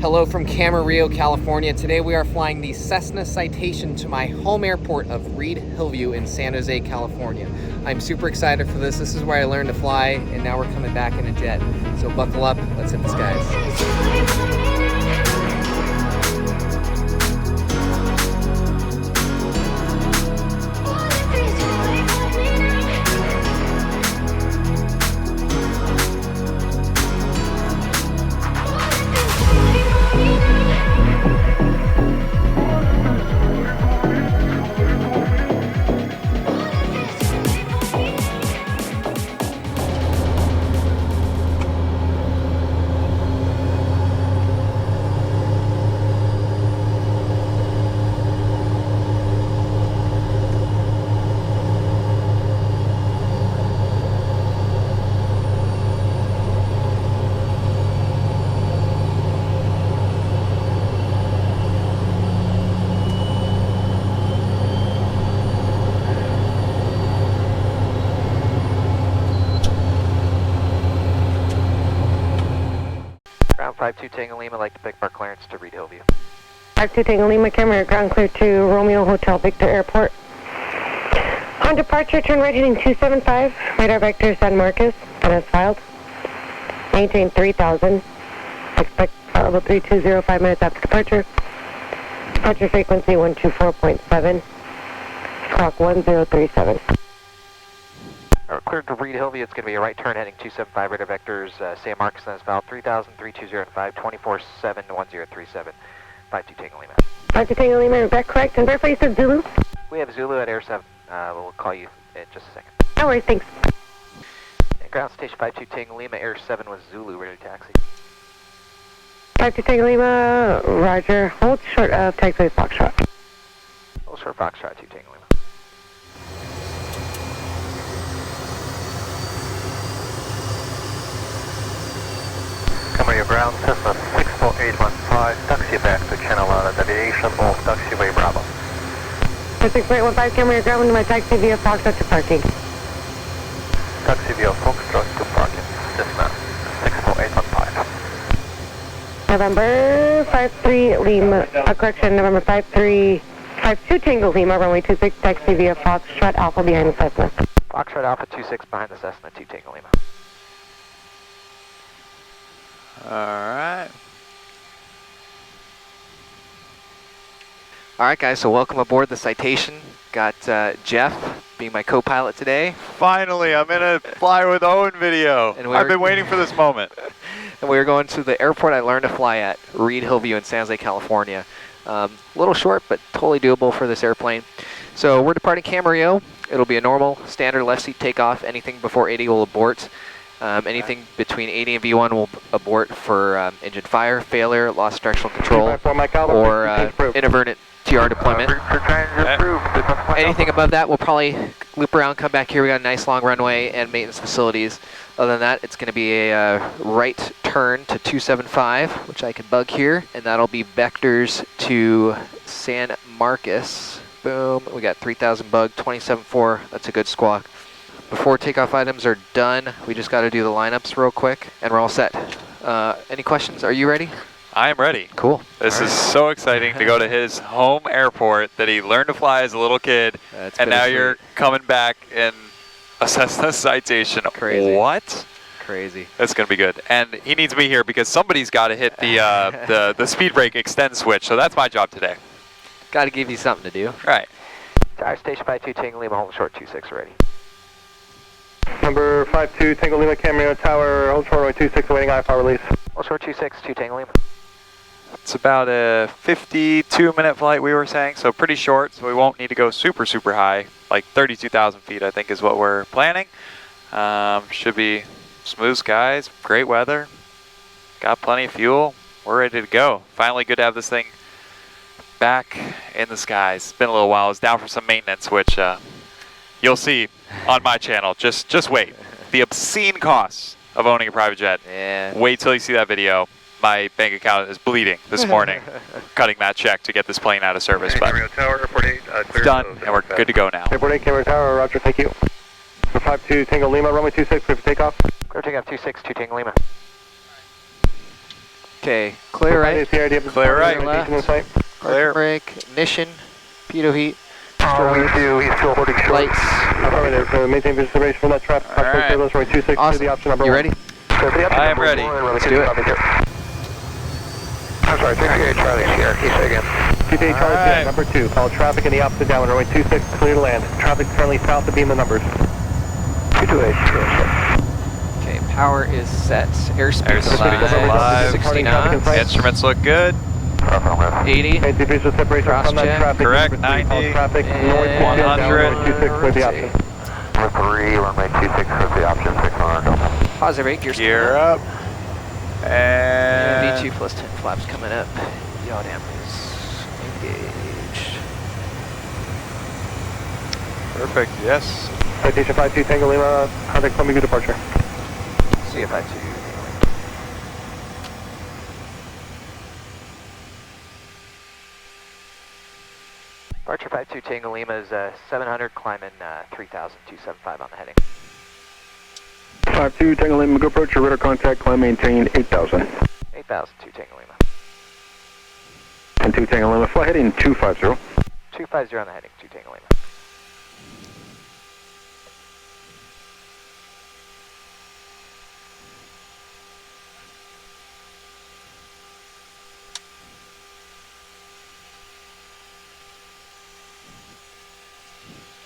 Hello from Camarillo, California. Today we are flying the Cessna Citation to my home airport of Reid Hillview in San Jose, California. I'm super excited for this. This is where I learned to fly, and now we're coming back in a jet. So buckle up, let's hit the skies. Ground 52 Tango Lima, like to pick our clearance to Reid Hillview. 52 Tango Lima, camera, ground clear to Romeo Hotel Victor Airport. On departure, turn right heading 275, radar vector San Marcos, and as filed. Maintain 3000, expect level 3205 5 minutes after departure. Departure frequency 124.7, clock 1037. Cleared to Reid Hillview, it's going to be a right turn heading 275, radar vectors San Marcos, and as filed 3000, 3205, 247 1037, 52 Tango Lima. 52 Tango Lima, is that correct? And verify you said Zulu? We have Zulu at Air 7. We'll call you in just a second. No worries, thanks. And ground station 52 Tango Lima, Air 7 with Zulu, ready to taxi. 52 Tango Lima, roger. Hold short of taxiway Foxtrot. Hold short Foxtrot 2 Tango Lima. Camarillo ground, Cessna 64815, taxi back to Channel at aviation of taxiway Bravo. 6815 Camarillo ground, my taxi via Foxtrot to parking. Taxi via Foxtrot to parking, Cessna 64815. November 53 Lima, correction, November 52 Tango Lima, runway 26, taxi via Foxtrot Alpha behind the Cessna. Foxtrot Alpha 26 behind the Cessna 2 Tango Lima. Alright, guys, so welcome aboard the Citation. Got Jeff being my co-pilot today. Finally, I'm in a Fly with Owen video. And I've been waiting for this moment. And we were going to the airport I learned to fly at, Reid Hillview in San Jose, California. A little short, but totally doable for this airplane. So we're departing Camarillo. It'll be a normal, standard left seat takeoff. Anything before 80 will abort. Anything between 80 and V1 will abort for engine fire, failure, loss of directional control, or inadvertent TR deployment. Anything above that, we'll probably loop around, come back here. We got a nice long runway and maintenance facilities. Other than that, it's going to be a right turn to 275, which I can bug here, and that'll be vectors to San Marcos. Boom, we got 3000 bug, 27.4, that's a good squawk. Before takeoff items are done, we just got to do the lineups real quick, and we're all set. Any questions? Are you ready? I am ready. Cool. This is so exciting to go to his home airport that he learned to fly as a little kid, and now you're coming back in a Cessna Citation. Crazy. What? Crazy. That's going to be good. And he needs me here because somebody's got to hit the speed brake extend switch, so that's my job today. Got to give you something to do. Right. Tower station 52 Tango Lima, hold short 26 ready. Number 52 Tango Lima, Camarillo Tower, hold short runway 26, awaiting IFR release. Hold short 26 2 Tango Lima. It's about a 52-minute flight, we were saying, so pretty short, so we won't need to go super, super high. Like 32,000 feet, I think, is what we're planning. Should be smooth skies, great weather, got plenty of fuel. We're ready to go. Finally good to have this thing back in the skies. It's been a little while. It's down for some maintenance, which you'll see on my channel. Just wait. The obscene costs of owning a private jet. Yeah. Wait till you see that video. My bank account is bleeding this morning, cutting that check to get this plane out of service. But Tower, Airport 8, it's done, and we're good to go now. Airport 8, Camarillo Tower, roger, thank you. 52 Tango Lima, runway 26, clear for takeoff. Clear takeoff 26 2 Tango Lima. Okay, clear right. Clear right. Clear. Brake, ignition, pitot heat, We do, he's still holding short. lights. Maintain visibility from that traffic. Alright. Runway 26 Awesome. to the option number You 1. ready? So to the option I am number ready. 1, Let's do it. I'm sorry, 38 Charlie Cherokee, say again. 38 Charlie Alright. number 2. Follow traffic in the opposite downwind, runway 26, clear to land. Traffic currently south of beam the numbers. 228, Okay, power is set. Airspeed Airspeed live. 60 knots. Instruments look good. 80. Maintain visual separation Cross from that check. traffic. Correct, Number 3, follow 90. traffic, And north 100. runway 26, clear the option. Number 3, runway 26 is the option, 600. Positive 8, gears Gear up. And And V2 plus 10 flaps coming up. Yaw dampers engaged. perfect, yes. Citation 52 Tango Lima, contact Columbia departure. See if I do. Departure 52 Tango Lima is 700, climbing 3,275 on the heading. 52 Tango Lima, go approach your radar contact, climb maintain 8,000. 8,002 Tango Lima. And 2 Tango Lima, fly heading 250. 250 on the heading, 2 Tango Lima.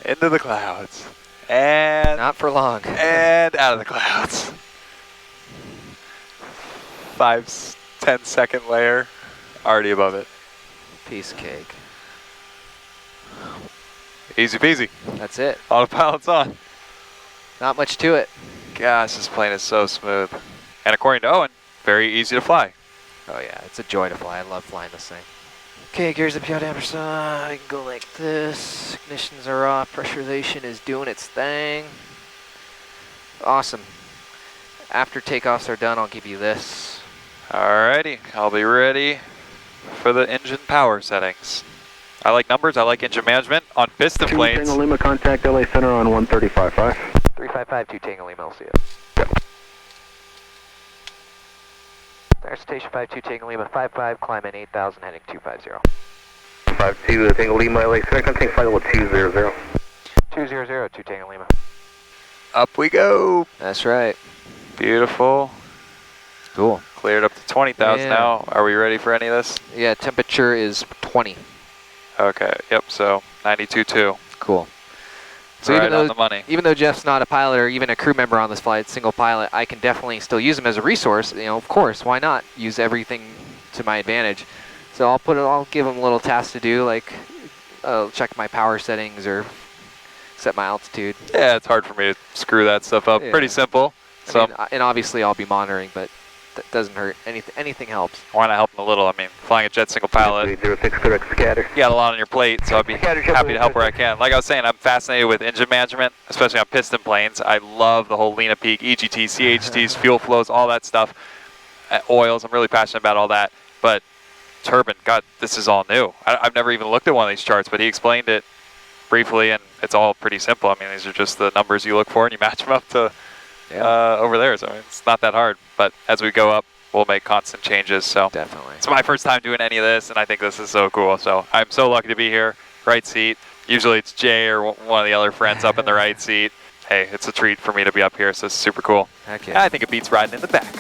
Into the clouds. And Not for long. and out of the clouds. 10 second layer, already above it. Piece of cake. Easy peasy. That's it. Autopilot's on. Not much to it. Gosh, this plane is so smooth. And according to Owen, very easy to fly. Oh yeah, it's a joy to fly. I love flying this thing. Okay, gears up, yaw damper side. I can go like this. Ignitions are off. Pressurization is doing its thing. Awesome. After takeoffs are done, I'll give you this. Alrighty, I'll be ready for the engine power settings. I like numbers, I like engine management. On piston 2 planes, Tango Lima, contact LA Center on 135.5. 355 2 Tango Lima, I'll see you. There's Citation 52 Tango Lima, 55, climbing 8,000, heading 250. 52 Tango Lima, LA Center, contact flight level 200. 200 2 Tango Lima. up we go. That's right. Beautiful. Cool. Cleared up to 20,000 Yeah. now. Are we ready for any of this? Yeah, temperature is 20. Okay, yep, so 92.2. Cool. So Right on the money. even though Jeff's not a pilot or even a crew member on this flight, single pilot, I can definitely still use him as a resource. You know, of course, why not use everything to my advantage? So I'll give him a little task to do, like check my power settings or set my altitude. Yeah, it's hard for me to screw that stuff up. Yeah. Pretty simple. I So mean, and obviously I'll be monitoring, but that doesn't hurt. Anything helps. why not help them a little? I mean, flying a jet single pilot, 06 correct scatter. you got a lot on your plate, so I'd be happy to help where I can. Like I was saying, I'm fascinated with engine management, especially on piston planes. I love the whole Lena Peak, EGT, CHTs, fuel flows, all that stuff. Oils, I'm really passionate about all that. But turbine, God, this is all new. I've never even looked at one of these charts, but he explained it briefly, and it's all pretty simple. I mean, these are just the numbers you look for, and you match them up to over there. So I mean, it's not that hard. But as we go up, we'll make constant changes. So Definitely. it's my first time doing any of this, and I think this is so cool. So I'm so lucky to be here. Right seat. Usually it's Jay or one of the other friends up in the right seat. Hey, it's a treat for me to be up here, so it's super cool. Heck yeah. I think it beats riding in the back.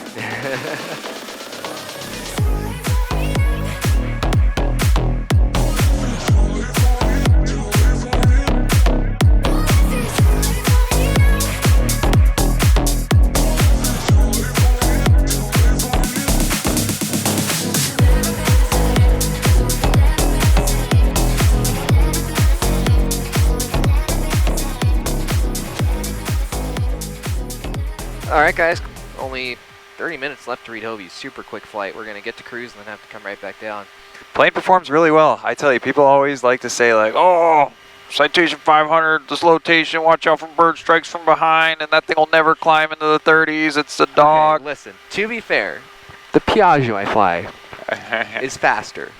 All right, guys. Only 30 minutes left to Reid Hillview. Super quick flight. We're gonna get to cruise and then have to come right back down. Plane performs really well. I tell you, people always like to say like, oh, Citation 500, dislocation, watch out for bird strikes from behind, and that thing will never climb into the 30s. It's a dog. Okay, listen, to be fair, the Piaggio I fly is faster,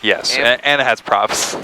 Yes, and it has props.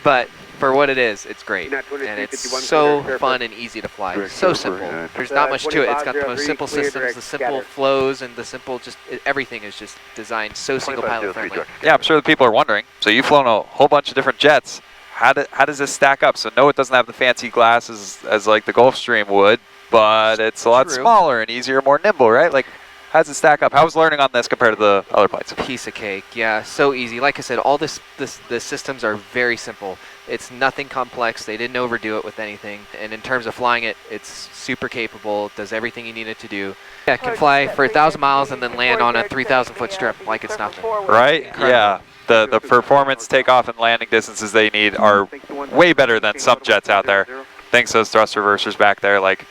but for what it is, it's great. And it's so fun and easy to fly. So simple. There's not much to it. It's got the most simple systems, the simple flows, and the simple everything is just designed so single pilot friendly. Yeah, I'm sure the people are wondering. So you've flown a whole bunch of different jets. How does this stack up? So no, it doesn't have the fancy glasses as like the Gulfstream would, but it's a lot smaller and easier, more nimble, right? Like, how does it stack up? How was learning on this compared to the other planes? Piece of cake, yeah, so easy. Like I said, all the systems are very simple. It's nothing complex. They didn't overdo it with anything. And in terms of flying it, it's super capable. It does everything you need it to do. Yeah, it can fly for 1,000 miles and then land on a 3,000 foot strip like it's nothing. Right? Incredible. Yeah. The performance takeoff and landing distances they need are way better than some jets out there. Thanks to those thrust reversers back there. Like,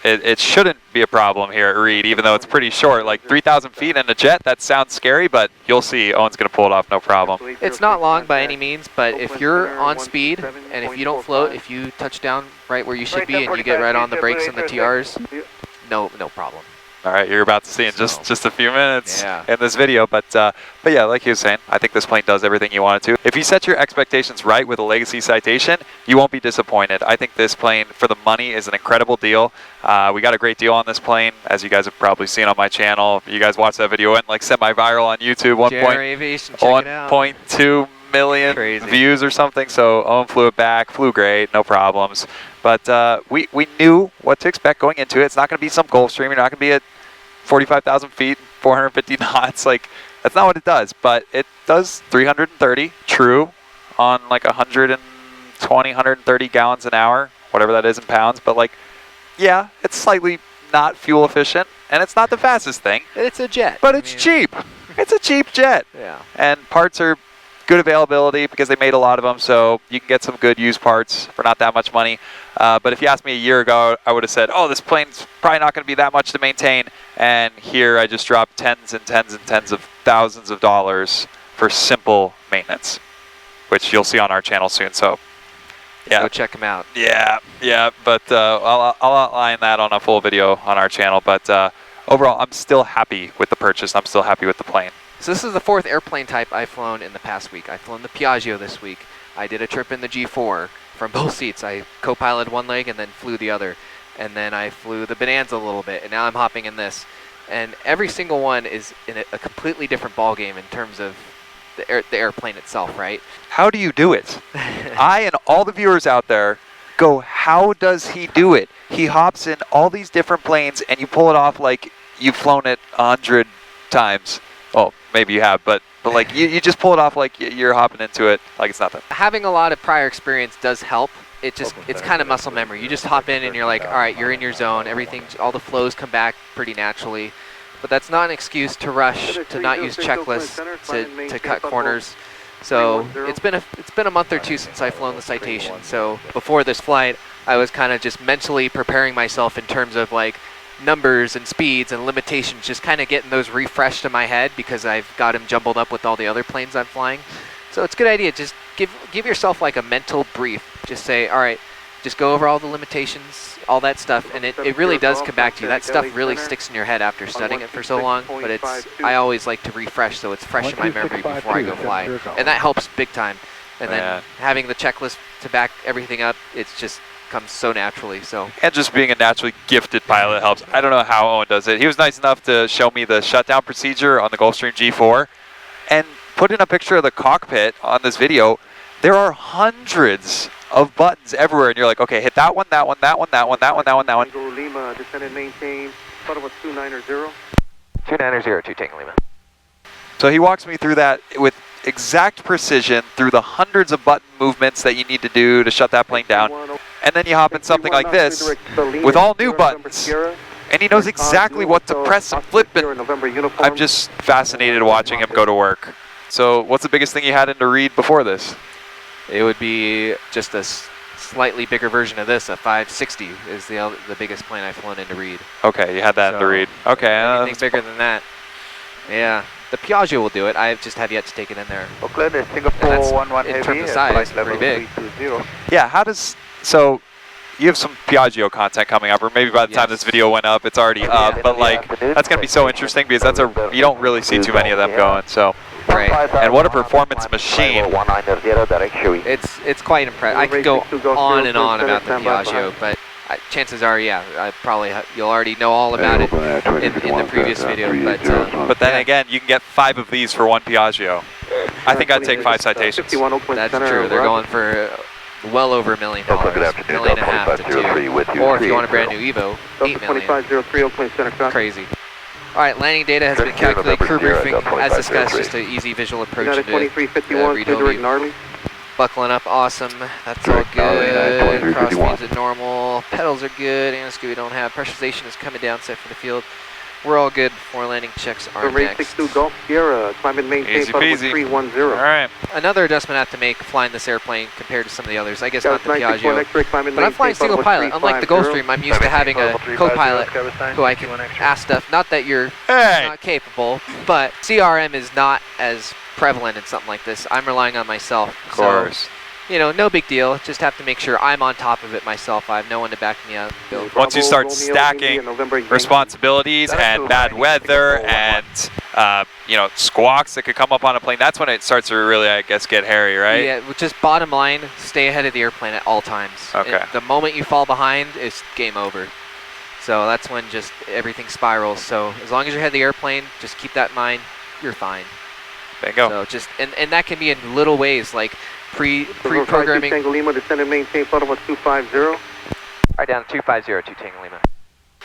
it shouldn't be a problem here at Reid, even though it's pretty short. Like 3,000 feet in a jet, that sounds scary, but you'll see Owen's going to pull it off no problem. It's not long by any means, but if you're on speed and if you don't float, if you touch down right where you should be and you get right on the brakes and the TRs, no problem. All right, you're about to see in just a few minutes in this video, but yeah, like you were saying, I think this plane does everything you want it to. If you set your expectations right with a Legacy Citation, you won't be disappointed. I think this plane, for the money, is an incredible deal. We got a great deal on this plane, as you guys have probably seen on my channel. You guys watched that video, it went like semi-viral on YouTube. 1.2 million views or something. So Owen flew it back, flew great, no problems. But we knew what to expect going into it. It's not going to be some Gulfstream. You're not going to be at 45,000 feet, 450 knots. Like, that's not what it does. But it does 330 true on like 120, 130 gallons an hour, whatever that is in pounds. But like, yeah, it's slightly not fuel efficient, and it's not the fastest thing. It's a jet. But it's cheap. It's a cheap jet. Yeah. And parts are good availability because they made a lot of them, so you can get some good used parts for not that much money. But if you asked me a year ago, I would have said, oh, this plane's probably not going to be that much to maintain. And here I just dropped tens and tens and tens of thousands of dollars for simple maintenance, which you'll see on our channel soon. So yeah, go check them out. Yeah, but I'll outline that on a full video on our channel. But overall, I'm still happy with the purchase. I'm still happy with the plane. So this is the 4th airplane type I've flown in the past week. I've flown the Piaggio this week. I did a trip in the G4 from both seats. I co-piloted one leg and then flew the other. And then I flew the Bonanza a little bit, and now I'm hopping in this. And every single one is in a completely different ballgame in terms of the airplane itself, right? How do you do it? I and all the viewers out there go, how does he do it? He hops in all these different planes, and you pull it off like you've flown it 100 times. Well, maybe you have, but like you just pull it off like you're hopping into it like it's nothing. Having a lot of prior experience does help. It's kind of muscle memory. You just hop in and you're like, all right, you're in your zone. Everything, all the flows come back pretty naturally. But that's not an excuse to rush, to not use checklists, to cut corners. So it's been a month or two since I've flown the Citation. So before this flight, I was kind of just mentally preparing myself in terms of like numbers and speeds and limitations, just kind of getting those refreshed in my head because I've got them jumbled up with all the other planes I'm flying. So it's a good idea. Just give yourself like a mental brief. Just say, all right, just go over all the limitations, all that stuff, and it really does come back to you. That stuff really sticks in your head after studying it for so long, but I always like to refresh so it's fresh in my memory before I go fly. And that helps big time. And then having the checklist to back everything up, it's just comes so naturally. So, and just being a naturally gifted pilot helps. I don't know how Owen does it. He was nice enough to show me the shutdown procedure on the Gulfstream G4 and put in a picture of the cockpit on this video. There are hundreds of buttons everywhere, and you're like, okay, hit that one, that one, that one, that one, that one, that one, that one. Lima, descend and maintain, total was 290. 290, 2 Tango Lima. So he walks me through that with exact precision through the hundreds of button movements that you need to do to shut that plane down. And then you hop in something like this with all new buttons, and he knows exactly what to press and flip, and I'm just fascinated watching him go to work. So what's the biggest thing you had into Reid before this? It would be just a slightly bigger version of this. A 560 is the biggest plane I've flown into Reid. Okay, you had that into Reid. Okay. Anything bigger than that. Yeah. The Piaggio will do it. I just have yet to take it in there. Oakland, Singapore 11 in terms of size, pretty big. Yeah, how does, so you have some Piaggio content coming up, or maybe by the time this video went up, it's already up, but like, that's going to be so interesting because you don't really see too many of them going, so. Right. And what a performance machine. It's quite impressive. I could go on and on about the Piaggio, but chances are, yeah, you'll already know all about it in the previous video. But then again, you can get 5 of these for 1 Piaggio. I think I'd take 5 citations. That's true. They're going for well over $1 million, $1.5 million to 2. Or if you want a brand new Evo, $8 million. Crazy. All right, landing data has been calculated. Crew briefing, as discussed, just an easy visual approach into Reid Hillview. Buckling up, awesome. That's all good. Cross speeds at normal. Pedals are good. Anasco we don't have. Pressurization is coming down, set for the field. We're all good before landing checks are next. Easy peasy. All right. Another adjustment I have to make flying this airplane compared to some of the others. I guess not the Piaggio, but I'm flying single pilot. Unlike the Gulfstream, I'm used to having a co-pilot who I can ask stuff. Not that you're not capable, but CRM is not as prevalent in something like this. I'm relying on myself. Of course. So, you know, no big deal. Just have to make sure I'm on top of it myself. I have no one to back me up. Once you start stacking responsibilities and bad weather and you know, squawks that could come up on a plane, that's when it starts to really, I guess, get hairy, right? Yeah, just bottom line, stay ahead of the airplane at all times. Okay. The moment you fall behind, it's game over. So that's when just everything spirals. So as long as you're ahead of the airplane, just keep that in mind. You're fine. Bingo. So just and that can be in little ways, like pre-programming. Tango Lima, descend and maintain photo 250. Right down 250, Tango Lima.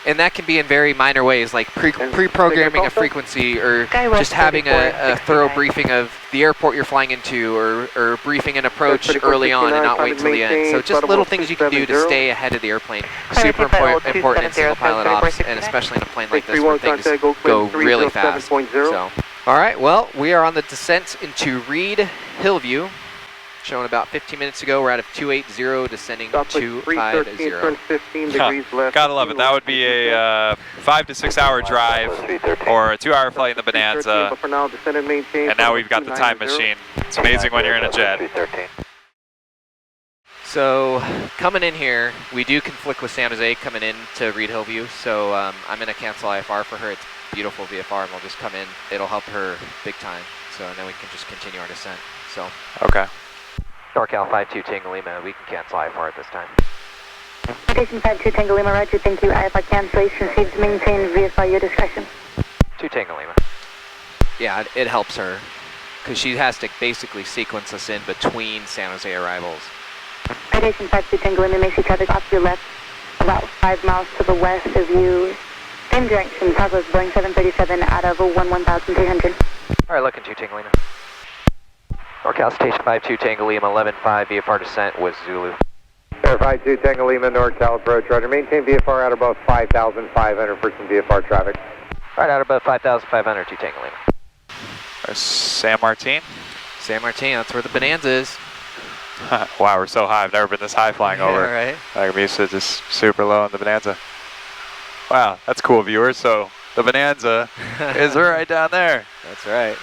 And that can be in very minor ways, like pre-programming a frequency, or just having a thorough briefing of the airport you're flying into, or briefing an approach early on and not wait till the end. So just little things you can do to stay ahead of the airplane. Super important in single pilot ops, and especially in a plane like this where things go really fast. So, all right, well, we are on the descent into Reid Hillview. Shown about 15 minutes ago, we're out of 280, descending 250. Gotta love it. That would be a 5 to 6 hour drive or a 2 hour flight in the Bonanza. And now we've got the time machine. It's amazing when you're in a jet. So coming in here, we do conflict with San Jose coming in to Reid Hillview. So I'm going to cancel IFR for her. It's beautiful VFR, and we'll just come in. It'll help her big time. So then we can just continue our descent. So. Okay. NorCal 52 Tango Lima, we can cancel IFR at this time. Station 52 Tango Lima, roger, thank you. IFR cancellation received to maintain VFR, your discretion. 2 Tango Lima. Yeah, it helps her, because she has to basically sequence us in between San Jose arrivals. Station 52 Tango Lima, make sure traffic off your left, about 5 miles to the west of you. Same direction, Southwest Boeing 737 out of 11,300. All right, looking 2 Tango Lima. NorCal Citation 52 Tango Lima, 11-5, VFR descent with Zulu. Air 52 Tango Lima, NorCal approach, roger. Maintain VFR at above 5,500 for some VFR traffic. Right out above 5,500, 2 Tango Lima. There's San Martin. San Martin, that's where the Bonanza is. Wow, we're so high. I've never been this high flying over. Right. I'm used to just super low in the Bonanza. Wow, that's cool, viewers. So the Bonanza is right down there. That's right.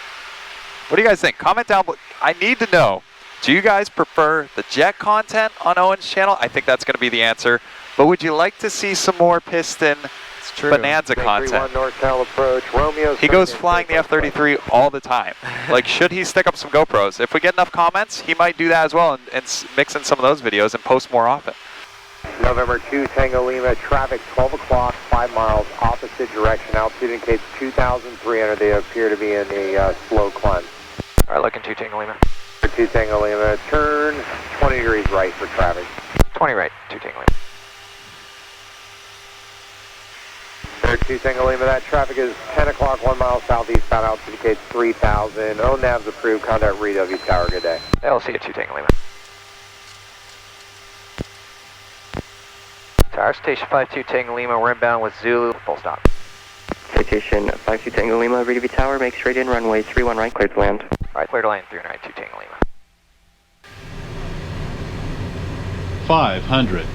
What do you guys think? Comment down below. I need to know, do you guys prefer the jet content on Owen's channel? I think that's going to be the answer. But would you like to see some more piston Bonanza content? He goes flying the F-33 all the time. Like, should he stick up some GoPros? If we get enough comments, he might do that as well and mix in some of those videos and post more often. November 2 Tango Lima, traffic 12 o'clock, 5 miles, opposite direction. Altitude indicates 2,300. They appear to be in a slow climb. All right, looking 2 Tango Lima. 2 Tango Lima, turn 20 degrees right for traffic. 20 right, 2 Tango Lima. 2 Tango Lima, that traffic is 10 o'clock, 1 mile southeastbound, altitude indicates 3,000. ONAV's approved, contact Reid Hillview Tower, good day. LC at 2 Tango Lima. Tower Station 52 Tango Lima, we're inbound with Zulu, full stop. Citation 52 Tango Lima, Reid Hillview Tower, make straight in, runway 31 right, cleared to land. All right, clear to land, 39, 2 Tango Lima. 500.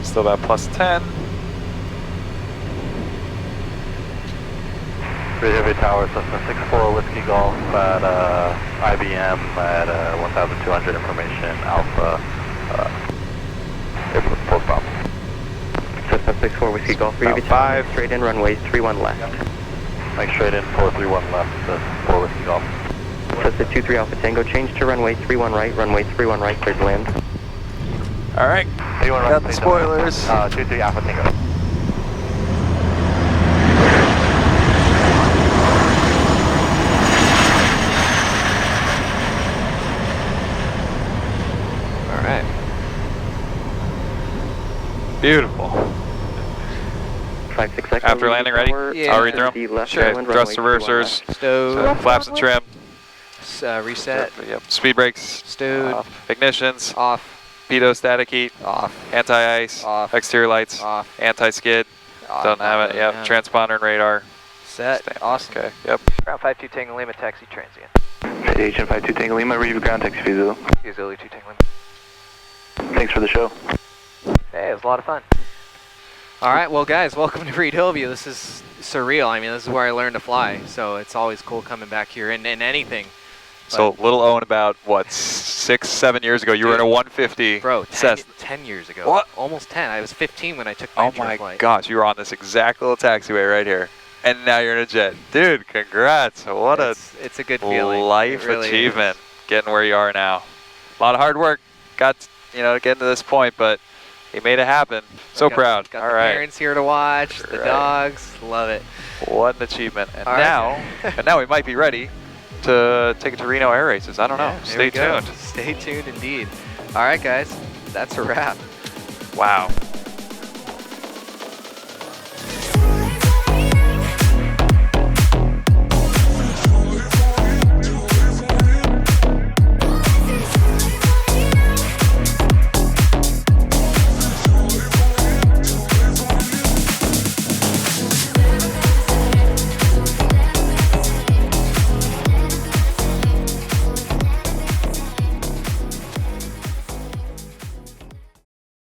Still about plus 10. Reid Hillview Tower, Cessna 64 Whiskey Golf at IBM at 1,200 information, Alpha, full stop. Cessna 64 Whiskey Golf, Reid Hillview Tower, straight in runway 31 left. Make straight in 431 left, 4 Whiskey Golf. Cessna 23 Alpha Tango, change to runway 31 right, runway 31 right, cleared to land. All right, got the spoilers. 23 Alpha Tango. All right. Beautiful. 5, 6 seconds. After landing, ready? Yeah. I'll read through The them. left Okay, island, thrust runway 31 reversers, left. Stowed. flaps and trim, Reset. yep. Speed brakes, Stowed. ignitions, Off. pitot static heat, Off. anti-ice, Off. exterior lights, Off. anti-skid, Off. don't have it, yep. Yeah. Transponder and radar. Set. Awesome. Okay, yep. Ground 52 Tango Lima, taxi transient. Citation 52 Tango Lima, Reid Ground Taxi Visual. Easily 2 Tango Lima. Thanks for the show. Hey, it was a lot of fun. All right, well, guys, welcome to Reid Hillview. This is surreal. I mean, this is where I learned to fly, so it's always cool coming back here in anything. So little Owen, about what, 6, 7 years ago, you were in a 150 Bro, 10, Cessna. 10 years ago. What? Almost 10. I was 15 when I took my Oh intro my flight. gosh, you were on this exact little taxiway right here, and now you're in a jet, dude. Congrats! What It's a good feeling. life It really achievement, is. getting where you are now. A lot of hard work, got to get to this point, but you made it happen. So proud. Got All the right, parents here to watch, the Right. dogs. Love it. what an achievement! And All right. now we might be ready to take it to Reno Air Races. I don't know. Yeah, there Stay we go. tuned. Stay tuned indeed. All right, guys. That's a wrap. Wow.